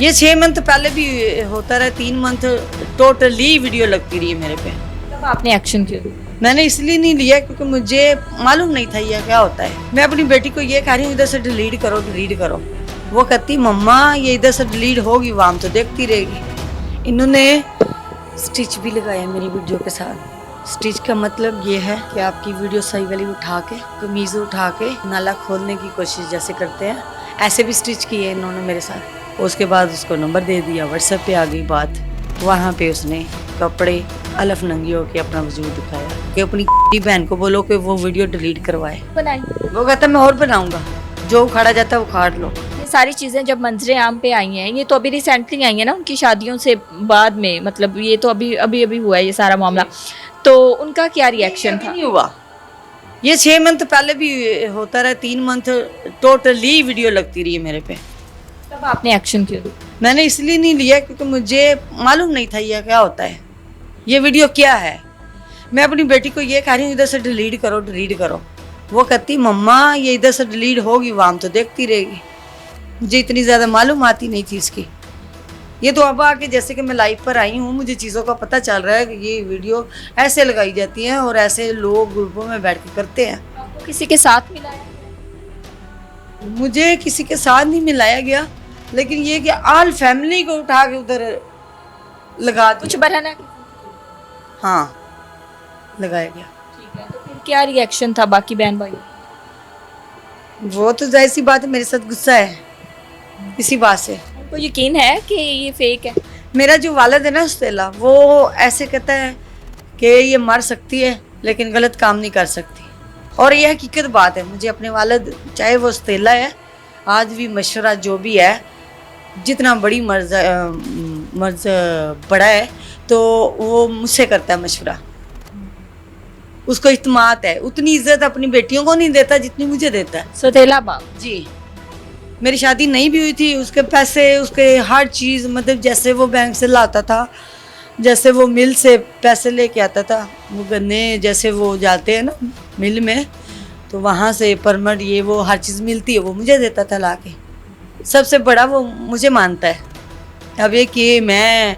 ये 6 मंथ पहले भी होता रहा, 3 मंथ टोटली वीडियो लगती रही है मेरे पे। तब आपने एक्शन क्यों लिया? मैंने इसलिए नहीं लिया क्योंकि मुझे मालूम नहीं था ये क्या होता है। मैं अपनी बेटी को ये कह रही हूँ इधर से डिलीट करो डिलीट करो, वो कहती मम्मा ये इधर से डिलीट होगी वहाँ तो देखती रहेगी। इन्होंने स्टिच भी लगाया मेरी वीडियो के साथ। स्टिच का मतलब ये है कि आपकी वीडियो सही वाली उठा के कमीज उठा के नाला खोलने की कोशिश जैसे करते हैं, ऐसे भी स्टिच किए इन्होंने मेरे साथ। उसके बाद उसको नंबर दे दिया, व्हाट्सएप पे आ गई बात। वहाँ पे उसने कपड़े अलफ नंगी होके अपना वजूद दिखाया कि अपनी बहन को बोलो कि वो वीडियो डिलीट करवाए। बनाई वो कहता मैं और बनाऊंगा, जो उखाड़ा जाता है उखाड़ लो। ये सारी चीज़ें जब मंजरे आम पे आई हैं, ये तो अभी रिसेंटली आई हैं ना उनकी शादियों से बाद में, मतलब ये तो अभी अभी अभी हुआ है ये सारा मामला, तो उनका क्या रिएक्शन था? नहीं हुआ, ये 6 मंथ पहले भी होता रहा, 3 मंथ टोटली वीडियो लगती रही है मेरे पे। तब आपने एक्शन क्यों लिया? मैंने इसलिए नहीं लिया क्योंकि मुझे मालूम नहीं था ये क्या होता है, ये वीडियो क्या है। मैं अपनी बेटी को ये कह रही हूँ इधर से डिलीट करो डिलीट करो, वो कहती मम्मा ये इधर से डिलीट होगी वहाँ तो देखती रहेगी। मुझे इतनी ज़्यादा मालूम आती नहीं थी इसकी। ये तो अब आके जैसे कि मैं लाइव पर आई हूँ, मुझे चीज़ों का पता चल रहा है कि ये वीडियो ऐसे लगाई जाती है और ऐसे लोग ग्रुपों में बैठ के करते हैं। आपको किसी के साथ मिलाया? मुझे किसी के साथ नहीं मिलाया गया, लेकिन ये कि आल फैमिली को उठा के उधर लगा कुछ दिया। बनाना? हाँ लगाया गया। ठीक है, तो फिर क्या रिएक्शन था बाकी बहन भाई? वो तो जाहिर सी बात है मेरे साथ गुस्सा है इसी बात से। उनको यकीन है कि ये फेक है? मेरा जो वालिद है ना उस्तेला, वो ऐसे कहता है कि ये मर सकती है लेकिन गलत काम नहीं कर सकती, और ये हकीकत बात है। मुझे अपने वालिद, चाहे वो उस्तेला है, आज भी मशवरा जो भी है, जितना बड़ी मर्ज बड़ा है तो वो मुझसे करता है मशवरा। उसको इत्मीनान है, उतनी इज्जत अपनी बेटियों को नहीं देता जितनी मुझे देता है। सौतेला बाप? जी, मेरी शादी नहीं भी हुई थी, उसके पैसे, उसके हर चीज़, मतलब जैसे वो बैंक से लाता था, जैसे वो मिल से पैसे लेके आता था, वो गन्ने जैसे वो जाते हैं ना मिल में, तो वहाँ से परमट ये वो हर चीज़ मिलती है, वो मुझे देता था ला के। सबसे बड़ा वो मुझे मानता है। अब ये कि मैं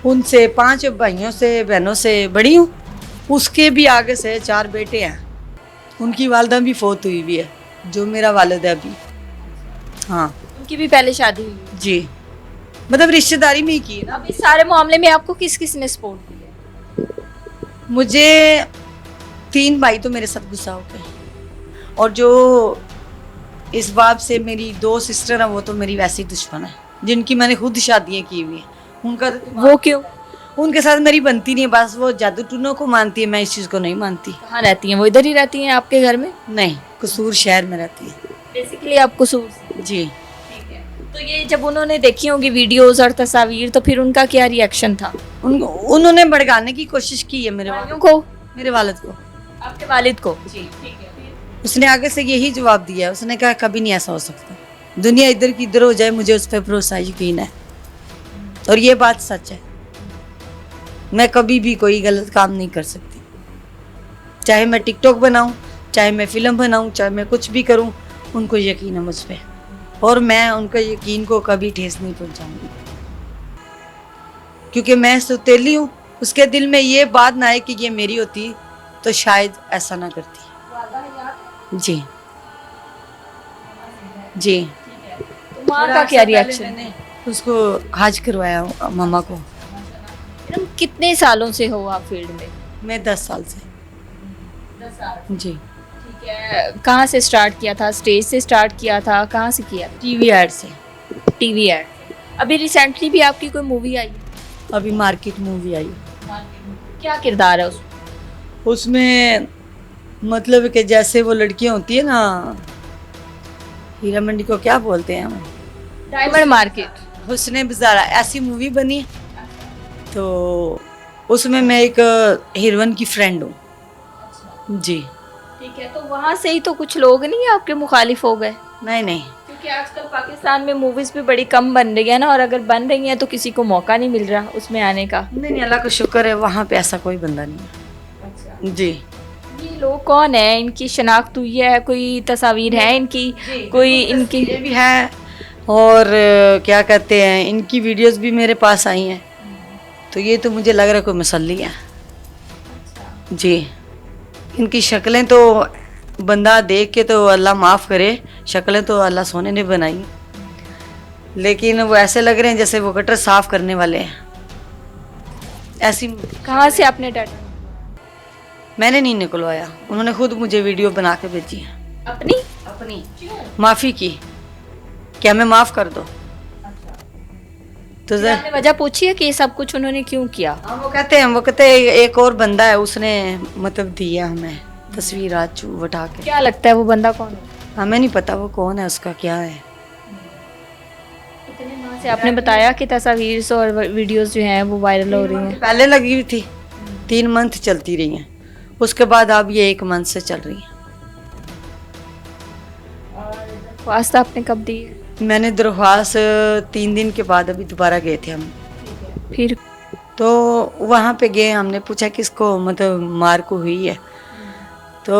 उनसे 5 भाइयों से बहनों से बड़ी हूँ, उसके भी आगे से 4 बेटे हैं, उनकी वालदा भी फोत हुई हुई है, जो मेरा वालिद है अभी। हाँ उनकी भी पहले शादी हुई है? जी, मतलब रिश्तेदारी में ही की है ना। अब इस सारे मामले में आपको किस किस ने सपोर्ट किया? मुझे 3 भाई तो मेरे साथ गुस्सा हो गए, और जो इस बात से मेरी 2 सिस्टर हैं वो तो मेरी वैसी दुश्मन है, जिनकी मैंने खुद शादियाँ की हुई हैं। उनका वो क्यों? उनके साथ मेरी बनती नहीं है, बस वो जादू टूनों को मानती है, मैं इस चीज़ को नहीं मानती। कहाँ रहती हैं वो? इधर ही रहती हैं आपके घर में? नहीं, कसूर शहर में रहती है। बेसिकली आप कसूर से? जी, ठीक है, तो ये जब उन्होंने देखी होगी वीडियोस और तस्वीर, तो फिर उनका क्या रिएक्शन था? उन्होंने भड़काने की कोशिश की है मेरे भाइयों को? मेरे वालिद को। आपके वालिद को? जी, ठीक है, फिर? उसने आगे से यही जवाब दिया, उसने कहा कभी नहीं ऐसा हो सकता, दुनिया इधर की इधर हो जाए, मुझे उस पर भरोसा यकीन है, और ये बात सच है। मैं कभी भी कोई गलत काम नहीं कर सकती, चाहे मैं टिकटॉक बनाऊं, चाहे मैं फिल्म बनाऊं, चाहे मैं कुछ भी करूं, उनको यकीन है मुझ पे, और मैं उनका यकीन को कभी ठेस नहीं पहुंचाऊंगी, क्योंकि मैं सौतेली हूँ। उसके दिल में ये बात ना आए कि ये मेरी होती तो शायद ऐसा ना करती। जी जी। तो माँ का क्या रिएक्शन? मैंने उसको हज करवाया मामा को। मैडम कितने सालों से हो आप फील्ड में? मैं 10 साल से। 10 साल। जी, ठीक है, कहाँ से स्टार्ट किया था? स्टेज से स्टार्ट किया था? कहाँ से किया? टीवी एड से। TV ad. अभी रिसेंटली भी आपकी कोई मूवी आई? अभी मार्केट मूवी आई, क्या किरदार है उसमें? उसमें मतलब कि जैसे वो लड़कियां होती है ना, हीरा मंडी को क्या बोलते हैं हम, डायमंड मार्केट। हुस्ने बाज़ारा, ऐसी मूवी बनी। तो उसमें मैं एक हीरोइन की फ्रेंड हूँ। जी, ठीक है, तो वहाँ से ही तो कुछ लोग नहीं आपके मुखालिफ हो गए? नहीं नहीं, क्योंकि आजकल पाकिस्तान में मूवीज भी बड़ी कम बन रही है ना, और अगर बन रही हैं तो किसी को मौका नहीं मिल रहा उसमें आने का। नहीं नहीं, अल्लाह का शुक्र है वहाँ पे ऐसा कोई बंदा नहीं है। जी, ये लोग कौन है? इनकी शनाख्त हुई है? कोई तस्वीर है इनकी? कोई इनकी? ये भी है, और क्या कहते हैं, इनकी वीडियोस भी मेरे पास आई हैं। तो ये तो मुझे लग रहा है कोई मसल्ली है जी। इनकी शक्लें तो बंदा देख के तो अल्लाह माफ़ करे, शक्लें तो अल्लाह सोने ने बनाई, लेकिन वो ऐसे लग रहे हैं जैसे वो गटर साफ करने वाले हैं। ऐसी कहाँ से आपने डाटा? मैंने नहीं निकलवाया, उन्होंने खुद मुझे वीडियो बना के भेजी है। अपनी माफ़ी की, क्या मैं माफ़ कर दो तो फिर आपने वजह पूछी है कि ये सब कुछ उन्होंने क्यों किया? हाँ, वो कहते हैं एक और बंदा है, उसने मतलब दिया हमें तस्वीर आज उठा के। क्या लगता है वो बंदा कौन है? हमें नहीं पता वो कौन है, उसका क्या है। कितने माह से आपने बताया कि तस्वीर और वीडियोस जो हैं वो वायरल हो रही हैं? पहले लगी हुई थी, 3 मंथ चलती रही हैं, उसके बाद अब ये 1 मंथ से चल रही हैं। दरख्वास्त आपने कब दी है? मैंने दरख्वास्त 3 दिन के बाद अभी दोबारा गए थे हम। फिर तो वहाँ पे गए, हमने पूछा किसको मतलब मार को हुई है, तो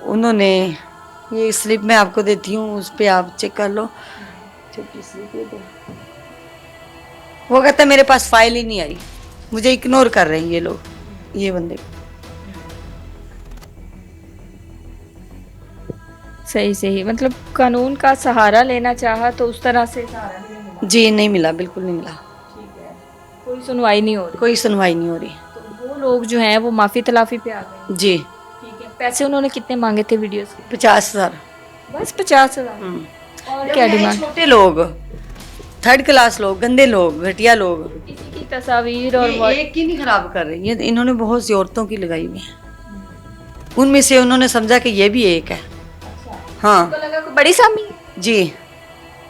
उन्होंने ये स्लिप मैं आपको देती हूँ, उस पर आप चेक कर लो। वो कहता है मेरे पास फाइल ही नहीं आई, मुझे इग्नोर कर रहे हैं ये लोग, ये बंदे। सही मतलब कानून का सहारा लेना चाहा तो उस तरह से सहारा नहीं मिला? जी नहीं मिला, बिल्कुल नहीं मिला, ठीक है, कोई सुनवाई नहीं हो रही? कोई सुनवाई नहीं हो रही। तो वो लोग जो हैं वो माफ़ी तलाफी पे आ गए? जी। ठीक है, पैसे उन्होंने कितने मांगे थे वीडियोस के? 50,000। बस 50,000? और क्या डिमांड? छोटे लोग, 3rd क्लास लोग, गंदे लोग, घटिया लोग, किसी की तस्वीर और ये एक की नहीं खराब कर रही, ये इन्होंने बहुत सी औरतों की लगाई हुई है, उनमें से उन्होंने समझा कि ये भी एक है। हाँ तो लगा कोई बड़ी सामी? जी।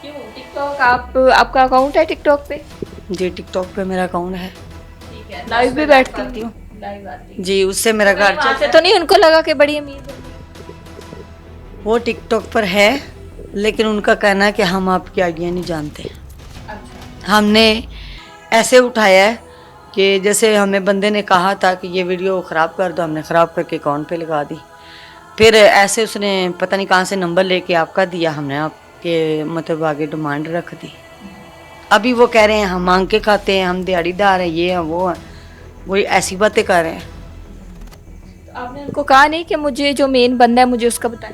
क्यों? टिकटॉक आपका अकाउंट है टिकटॉक पे? जी टिकटॉक पे मेरा अकाउंट है। ठीक है, लाइव भी बैठती हूँ? लाइव आती जी, उससे मेरा घर वहाँ से तो नहीं उनको लगा कि बड़ी अमीर है? वो टिकटॉक पर है, लेकिन उनका कहना है कि हम आपकी आइडिया नहीं जानते। अच्छा। हमने ऐसे उठाया है कि जैसे हमें बंदे ने कहा था कि ये वीडियो ख़राब कर दो, हमने ख़राब करके अकाउंट पे लगा दी। फिर ऐसे उसने पता नहीं कहाँ से नंबर लेके आपका दिया, हमने आपके मतलब आगे डिमांड रख दी। अभी वो कह रहे हैं हम मांग के खाते हैं, हम दिहाड़ीदार हैं, ये हैं वो हैं, वही ऐसी बातें कर रहे हैं। तो आपने उनको कहा नहीं कि मुझे जो मेन बंदा है मुझे उसका बताएं?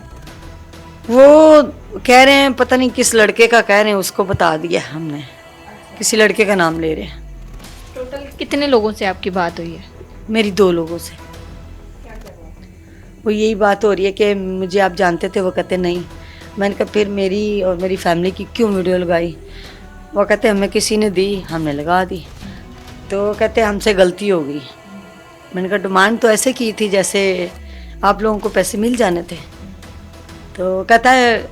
वो कह रहे हैं पता नहीं किस लड़के का कह रहे हैं, उसको बता दिया हमने, किसी लड़के का नाम ले रहे हैं। टोटल कितने लोगों से आपकी बात हुई है? मेरी 2 लोगों से। वो यही बात हो रही है कि मुझे आप जानते थे, वो कहते नहीं। मैंने कहा फिर मेरी और मेरी फैमिली की क्यों वीडियो लगाई? वो कहते हमें किसी ने दी, हमने लगा दी। तो कहते हमसे गलती हो गई। मैंने कहा डिमांड तो ऐसे की थी जैसे आप लोगों को पैसे मिल जाने थे। तो कहता है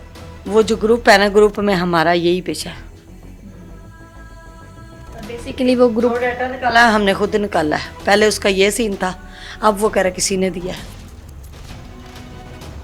वो जो ग्रुप है ना, ग्रुप में हमारा यही पेशा है। बेसिकली वो ग्रुप डाटा निकाला है, हमने खुद निकाला है। पहले उसका ये सीन था, अब वो कह रहा किसी ने दिया है।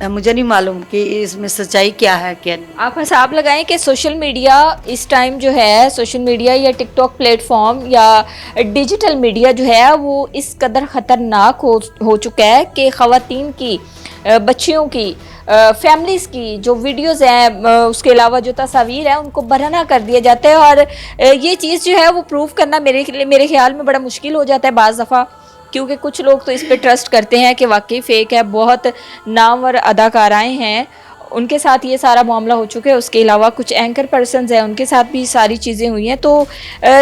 मुझे नहीं मालूम कि इसमें सच्चाई क्या है क्या नहीं। आप हिसाब लगाएं कि सोशल मीडिया इस टाइम जो है, सोशल मीडिया या टिकटॉक प्लेटफॉर्म या डिजिटल मीडिया जो है वो इस कदर ख़तरनाक हो चुका है कि ख़वातीन की, बच्चियों की, फैमिलीज़ की जो वीडियोज़ हैं, उसके अलावा जो तस्वीर है उनको बरहना कर दिया जाता है। और ये चीज़ जो है वो प्रूव करना मेरे ख्याल में बड़ा मुश्किल हो जाता है बाज़ दफ़ा, क्योंकि कुछ लोग तो इस पे ट्रस्ट करते हैं कि वाकई फ़ेक है। बहुत नामवर अदाकाराएँ हैं, उनके साथ ये सारा मामला हो चुका है। उसके अलावा कुछ एंकर पर्सन्स हैं, उनके साथ भी सारी चीज़ें हुई हैं। तो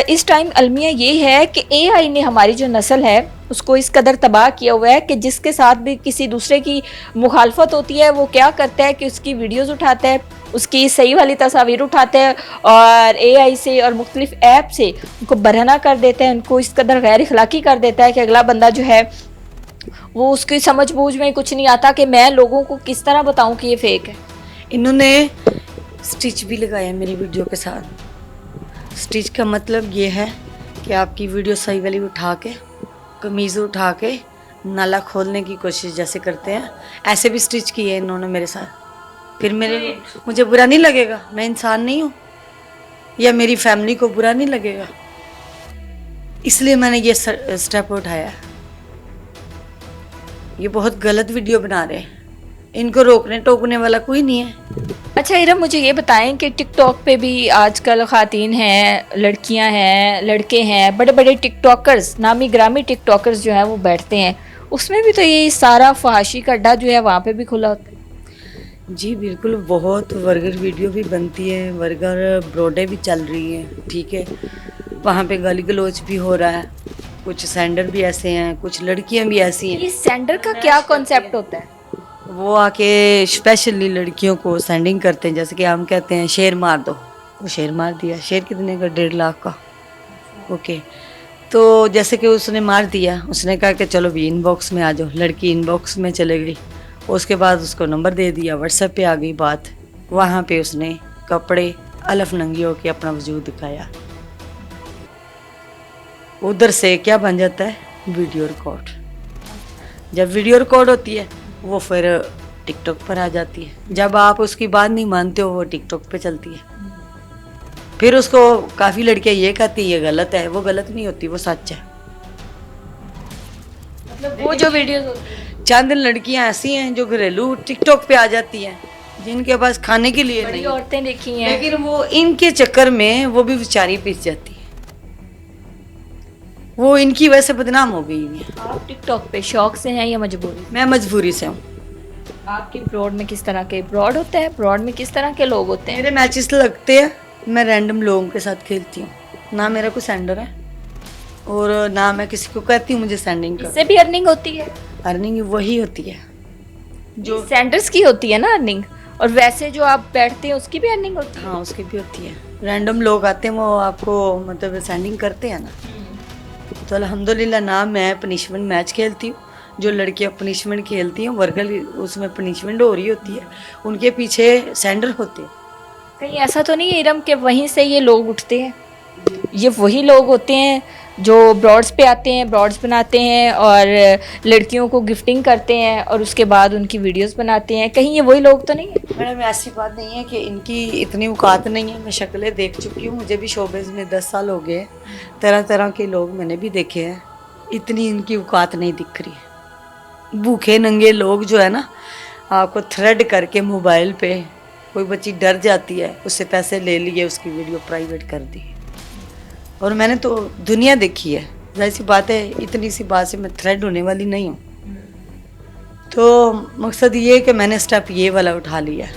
इस टाइम अलमिया ये है कि एआई ने हमारी जो नस्ल है उसको इस कदर तबाह किया हुआ है कि जिसके साथ भी किसी दूसरे की मुखालफत होती है वो क्या करता है कि उसकी वीडियोज़ उठाता है, उसकी सही वाली तस्वीर उठाते हैं और एआई से और मुख्तलिफ ऐप से उनको बरहना कर देते हैं, उनको इस कदर गैर अखलाकी कर देता है कि अगला बंदा जो है वो उसकी समझ बूझ में कुछ नहीं आता कि मैं लोगों को किस तरह बताऊं कि ये फेक है। इन्होंने स्टिच भी लगाया मेरी वीडियो के साथ। स्टिच का मतलब ये है कि आपकी वीडियो सही वाली उठा के, कमीज़ उठा के नाला खोलने की कोशिश जैसे करते हैं, ऐसे भी स्टिच किए इन्होंने मेरे साथ। फिर मुझे बुरा नहीं लगेगा? मैं इंसान नहीं हूँ? या मेरी फैमिली को बुरा नहीं लगेगा? इसलिए मैंने ये स्टेप उठाया। ये बहुत गलत वीडियो बना रहे हैं, इनको रोकने टोकने वाला कोई नहीं है। अच्छा इरम, मुझे ये बताएं कि टिकटॉक पे भी आजकल खातन हैं, लड़कियां हैं, लड़के हैं, बड़े बड़े टिकटॉकर्स, नामी ग्रामी टिकटॉकर्स जो हैं वो बैठते हैं, उसमें भी तो ये सारा फहाशी का अड्डा जो है वहाँ पे भी खुला होता है। जी बिल्कुल, बहुत वर्गर वीडियो भी बनती है, वर्गर ब्रॉडें भी चल रही हैं, ठीक है। वहाँ पे गाली गलौज भी हो रहा है, कुछ सेंडर भी ऐसे हैं, कुछ लड़कियाँ भी ऐसी हैं। ये सेंडर का क्या कॉन्सेप्ट होता है? वो आके स्पेशली लड़कियों को सेंडिंग करते हैं, जैसे कि हम कहते हैं शेर मार दो, वो शेर मार दिया। शेर कितने का? 1.5 लाख का। ओके, तो जैसे कि उसने मार दिया, उसने कहा कि चलो भी इनबॉक्स में आ जाओ, लड़की इनबॉक्स में चले गई, उसके बाद उसको नंबर दे दिया, व्हाट्सएप पे आ गई बात, वहाँ पे उसने कपड़े अलफ नंगी होके अपना वजूद दिखाया। उधर से क्या बन जाता है? Video record. जब वीडियो रिकॉर्ड होती है वो फिर टिकटॉक पर आ जाती है। जब आप उसकी बात नहीं मानते हो वो टिकटॉक पे चलती है। फिर उसको काफ़ी लड़कियां ये कहती है ये गलत है, वो गलत नहीं होती, वो सच है। मतलब वो जो वीडियोस होती हैं, चंद लड़कियां ऐसी हैं जो घरेलू टिकटॉक पे आ जाती हैं, जिनके पास खाने के लिए बड़ी नहीं, औरतें देखी हैं, लेकिन वो इनके चक्कर में वो भी बेचारी पिस जाती है, वो इनकी वजह से बदनाम हो गई है। आप टिकटॉक पे शौक से हैं या मजबूरी? मैं मजबूरी से हूँ। आपके ब्रॉड में किस तरह के ब्रॉड होता है? ब्रॉड में किस तरह के लोग होते हैं? मेरे मैचेस लगते हैं, मैं रैंडम लोगों के साथ खेलती हूँ, ना मेरा कोई सेंडर है और ना मैं किसी को कहती हूँ मुझे सेंडिंग कर। इससे भी अर्निंग होती है? अर्निंग वही होती है जो सेंडर्स की होती है ना अर्निंग, और वैसे जो आप बैठते हैं उसकी भी अर्निंग होती है? हाँ, उसकी भी होती है। रैंडम लोग आते हैं, वो आपको मतलब सेंडिंग करते हैं ना, तो अल्हम्दुलिल्लाह ना मैं पनिशमेंट मैच खेलती हूँ, जो लड़कियाँ पनिशमेंट खेलती हैं वर्गल उसमें पनिशमेंट हो रही होती है, उनके पीछे सेंडर होते हैं। कहीं ऐसा तो नहीं है इरम कि वहीं से ये लोग उठते हैं? ये वही लोग होते हैं जो ब्रॉड्स पे आते हैं, ब्रॉड्स बनाते हैं और लड़कियों को गिफ्टिंग करते हैं और उसके बाद उनकी वीडियोस बनाते हैं, कहीं ये वही लोग तो नहीं है? मैडम ऐसी बात नहीं है कि इनकी इतनी औकात नहीं है, मैं शक्लें देख चुकी हूँ, मुझे भी शोबिज़ में 10 साल हो गए, तरह तरह के लोग मैंने भी देखे हैं, इतनी इनकी औकात नहीं दिख रही। भूखे नंगे लोग जो है ना, आपको थ्रेड करके मोबाइल पे, कोई बच्ची डर जाती है, उससे पैसे ले लिए, उसकी वीडियो प्राइवेट कर दी। और मैंने तो दुनिया देखी है, जाहिर सी बात है, इतनी सी बात से मैं थ्रेड होने वाली नहीं हूँ। तो मकसद ये है कि मैंने स्टेप ये वाला उठा लिया।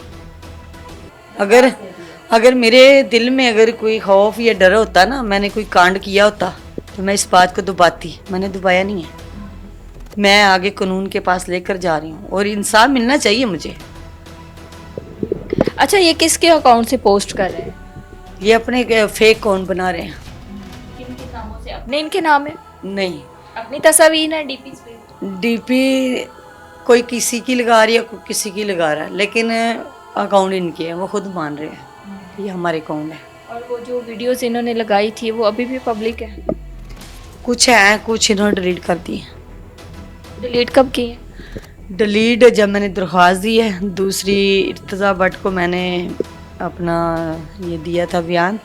अगर मेरे दिल में अगर कोई खौफ या डर होता ना, मैंने कोई कांड किया होता, तो मैं इस बात को दबाती, मैंने दबाया नहीं है। मैं आगे कानून के पास लेकर जा रही हूँ और इंसाफ मिलना चाहिए मुझे। अच्छा, ये किसके अकाउंट से पोस्ट कर रहे हैं? ये अपने फेक अकाउंट बना रहे हैं। किन किन नामों से? अपने इनके नाम है? नहीं, अपनी तस्वीर है डीपी पे? डीपी कोई किसी की लगा रही है, कोई किसी की लगा रहा है, लेकिन अकाउंट इनके है, वो खुद मान रहे हैं ये हमारे अकाउंट है। और वो जो वीडियोस इन्होंने लगाई थी वो अभी भी पब्लिक है? कुछ है, कुछ इन्होंने डिलीट कर दी है। डिलीट कब की है? डिलीट जब मैंने दरख्वास्त दी है, दूसरी इर्तज़ा भट्ट को मैंने अपना ये दिया था बयान,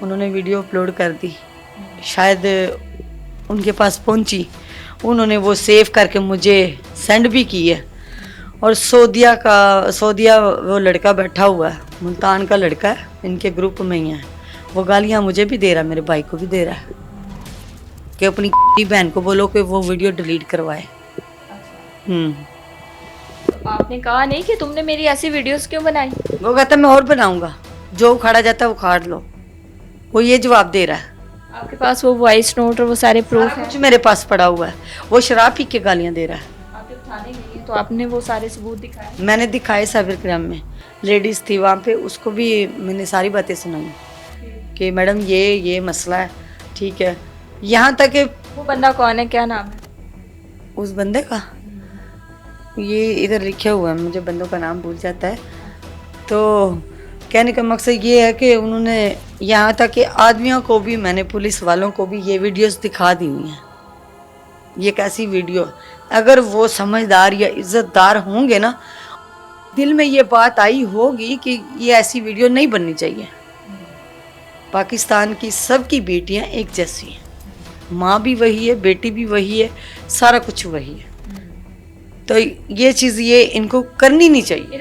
उन्होंने वीडियो अपलोड कर दी, शायद उनके पास पहुंची, उन्होंने वो सेव करके मुझे सेंड भी की है। और सौदिया वो लड़का बैठा हुआ है, मुल्तान का लड़का है, इनके ग्रुप में ही है, वो गालियाँ मुझे भी दे रहा है, मेरे भाई को भी दे रहा है कि अपनी बहन को बोलो कि वो वीडियो डिलीट करवाए। तो आपने कहा नहीं कि तुमने मेरी ऐसी वीडियोस क्यों बनाई? वो कहता मैं और बनाऊंगा, जो उखाड़ा जाता है वो उखाड़ लो, वो ये जवाब दे रहा है। आपके पास वो वॉइस नोट और वो सारे प्रूफ हैं? कुछ मेरे पास पड़ा हुआ है, वो शराब पी के गालियाँ दे रहा है। आप जब थाने गई हैं, तो आपने वो सारे सबूत दिखाए? मैंने दिखाए, साइबर क्राइम में लेडीज़ थी वहाँ पे, उसको भी मैंने सारी बातें सुनाई कि मैडम ये मसला है, ठीक है। यहाँ तक कि वो बंदा कौन है, क्या नाम है उस बंदे का? ये इधर लिखा हुआ है, मुझे बंदों का नाम भूल जाता है। तो कहने का मकसद ये है कि उन्होंने यहाँ तक कि आदमियों को भी, मैंने पुलिस वालों को भी ये वीडियोस दिखा दी हुई हैं। ये कैसी वीडियो, अगर वो समझदार या इज्जतदार होंगे ना, दिल में ये बात आई होगी कि ये ऐसी वीडियो नहीं बननी चाहिए। पाकिस्तान की सबकी बेटियां एक जैसी हैं, माँ भी वही है, बेटी भी वही है, सारा कुछ वही है। तो ये चीज़ ये इनको करनी नहीं चाहिए।